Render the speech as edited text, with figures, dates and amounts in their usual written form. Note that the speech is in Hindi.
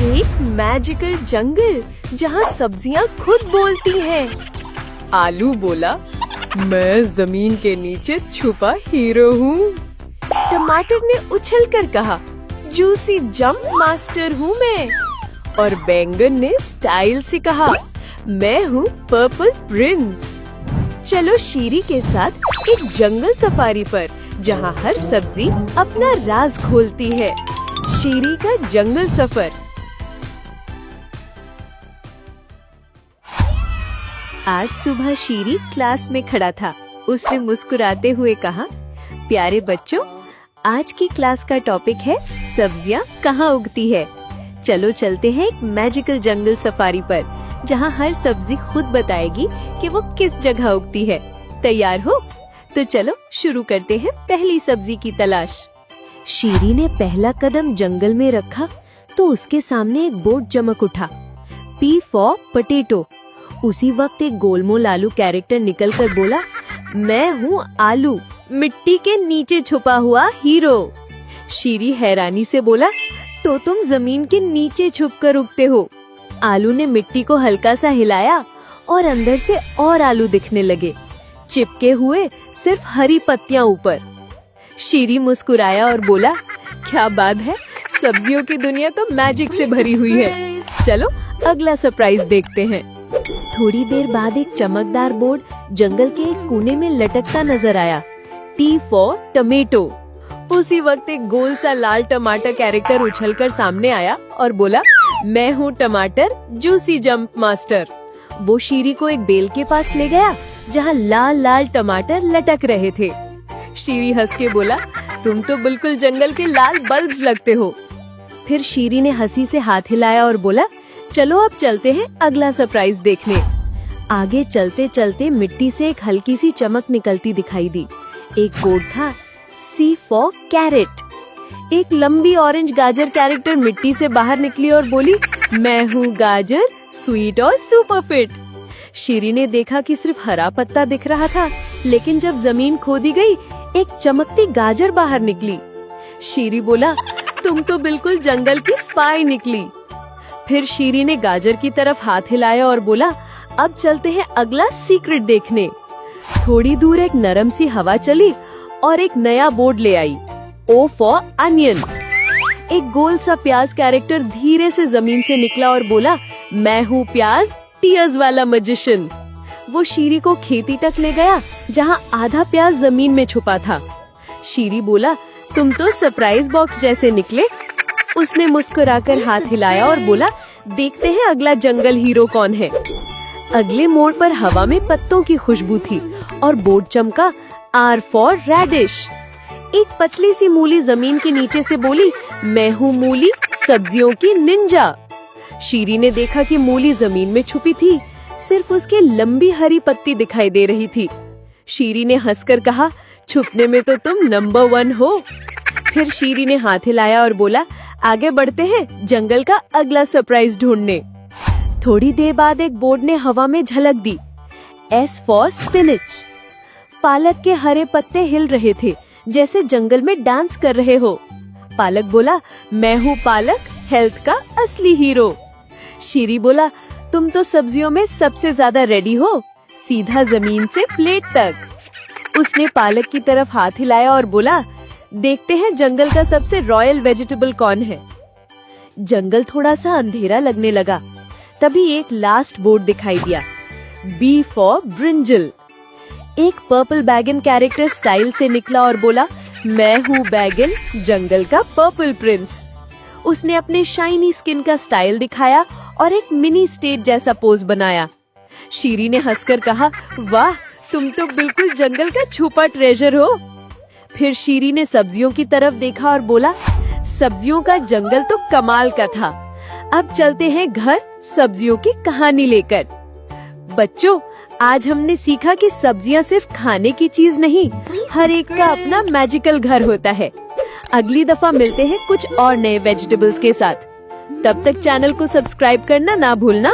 एक मैजिकल जंगल जहाँ सब्जियाँ खुद बोलती हैं। आलू बोला, मैं जमीन के नीचे छुपा हीरो हूँ। टमाटर ने उछलकर कहा, जूसी जंप मास्टर हूँ मैं। और बैंगन ने स्टाइल से कहा, मैं हूँ पर्पल प्रिंस। चलो शीरी के साथ एक जंगल सफारी पर, जहाँ हर सब्जी अपना राज खोलती है। शीरी का जंगल सफर। आज सुबह शीरी क्लास में खड़ा था। उसने मुस्कुराते हुए कहा, प्यारे बच्चों, आज की क्लास का टॉपिक है सब्जियाँ कहाँ उगती है। चलो चलते हैं एक मैजिकल जंगल सफारी पर, जहाँ हर सब्जी खुद बताएगी कि वो किस जगह उगती है। तैयार हो? तो चलो शुरू करते हैं पहली सब्जी की तलाश। शीरी ने पहला कदम जंगल में रखा तो उसके सामने एक बोर्ड चमक उठा, P फॉर पोटैटो। उसी वक्त एक गोलमोल आलू कैरेक्टर निकलकर बोला, मैं हूँ आलू, मिट्टी के नीचे छुपा हुआ हीरो। शीरी हैरानी से बोला, तो तुम जमीन के नीचे छुपकर उगते हो। आलू ने मिट्टी को हल्का सा हिलाया और अंदर से और आलू दिखने लगे, चिपके हुए सिर्फ हरी पत्तियां ऊपर। शीरी मुस्कुराया और बोला, क्या बात है, सब्जियों की दुनिया तो मैजिक से भरी हुई है। चलो अगला सरप्राइज देखते हैं। थोड़ी देर बाद एक चमकदार बोर्ड जंगल के एक कोने में लटकता नजर आया, T फॉर टमेटो। उसी वक्त एक गोल सा लाल टमाटर कैरेक्टर उछलकर सामने आया और बोला, मैं हूँ टमाटर, जूसी जंप मास्टर। वो शीरी को एक बेल के पास ले गया जहाँ लाल लाल टमाटर लटक रहे थे। शीरी हंस के बोला, तुम तो बिल्कुल जंगल के लाल बल्ब्स लगते हो। फिर शीरी ने हंसी से हाथ हिलाया और बोला, चलो अब चलते हैं अगला सरप्राइज देखने। आगे चलते चलते मिट्टी से एक हल्की सी चमक निकलती दिखाई दी। एक बोर्ड था, C फॉर कैरेट। एक लंबी ऑरेंज गाजर कैरेक्टर मिट्टी से बाहर निकली और बोली, मैं हूँ गाजर, स्वीट और सुपर फिट। शीरी ने देखा कि सिर्फ हरा पत्ता दिख रहा था, लेकिन जब जमीन खोदी गई, एक चमकती गाजर बाहर निकली। शीरी बोला, तुम तो बिल्कुल जंगल की स्पाई निकली। फिर शीरी ने गाजर की तरफ हाथ हिलाया और बोला, अब चलते हैं अगला सीक्रेट देखने। थोड़ी दूर एक नरम सी हवा चली और एक नया बोर्ड ले आई, O फॉर अनियन। एक गोल सा प्याज कैरेक्टर धीरे से जमीन से निकला और बोला, मैं हूँ प्याज, टीयर्स वाला मैजिशियन। वो शीरी को खेती तक ले गया जहाँ आधा प्याज जमीन में छुपा था। शीरी बोला, तुम तो सरप्राइज बॉक्स जैसे निकले। उसने मुस्कुराकर हाथ हिलाया और बोला, देखते हैं अगला जंगल हीरो कौन है। अगले मोड़ पर हवा में पत्तों की खुशबू थी और बोर्ड चमका, R फॉर रेडिश। एक पतली सी मूली जमीन के नीचे से बोली, मैं हूँ मूली, सब्जियों की निंजा। शीरी ने देखा कि मूली जमीन में छुपी थी, सिर्फ उसकी लंबी हरी पत्ती दिखाई दे रही थी। शीरी ने हंसकर कहा, छुपने में तो तुम नंबर 1 हो। फिर शीरी ने हाथ हिलाया और बोला, आगे बढ़ते हैं जंगल का अगला सरप्राइज ढूंढने। थोड़ी देर बाद एक बोर्ड ने हवा में झलक दी, S फॉर स्पिनच। पालक के हरे पत्ते हिल रहे थे, जैसे जंगल में डांस कर रहे हो। पालक बोला, मैं हूँ पालक, हेल्थ का असली हीरो। शीरी बोला, तुम तो सब्जियों में सबसे ज्यादा रेडी हो, सीधा जमीन से प्लेट तक। उसने पालक की तरफ हाथ हिलाया और बोला, देखते हैं जंगल का सबसे रॉयल वेजिटेबल कौन है। जंगल थोड़ा सा अंधेरा लगने लगा, तभी एक लास्ट बोर्ड दिखाई दिया, B फॉर ब्रिंजल। एक पर्पल बैगन कैरेक्टर स्टाइल से निकला और बोला, मैं हूँ बैगन, जंगल का पर्पल प्रिंस। उसने अपने शाइनी स्किन का स्टाइल दिखाया और एक मिनी स्टेट जैसा पोज बनाया। शीरी ने हंसकर कहा, वाह, तुम तो बिल्कुल जंगल का छुपा ट्रेजर हो। फिर शीरी ने सब्जियों की तरफ देखा और बोला, सब्जियों का जंगल तो कमाल का था। अब चलते हैं घर सब्जियों की कहानी लेकर। बच्चों, आज हमने सीखा कि सब्जियां सिर्फ खाने की चीज नहीं, हर एक का अपना मैजिकल घर होता है। अगली दफा मिलते हैं कुछ और नए वेजिटेबल्स के साथ। तब तक चैनल को सब्सक्राइब करना ना भूलना।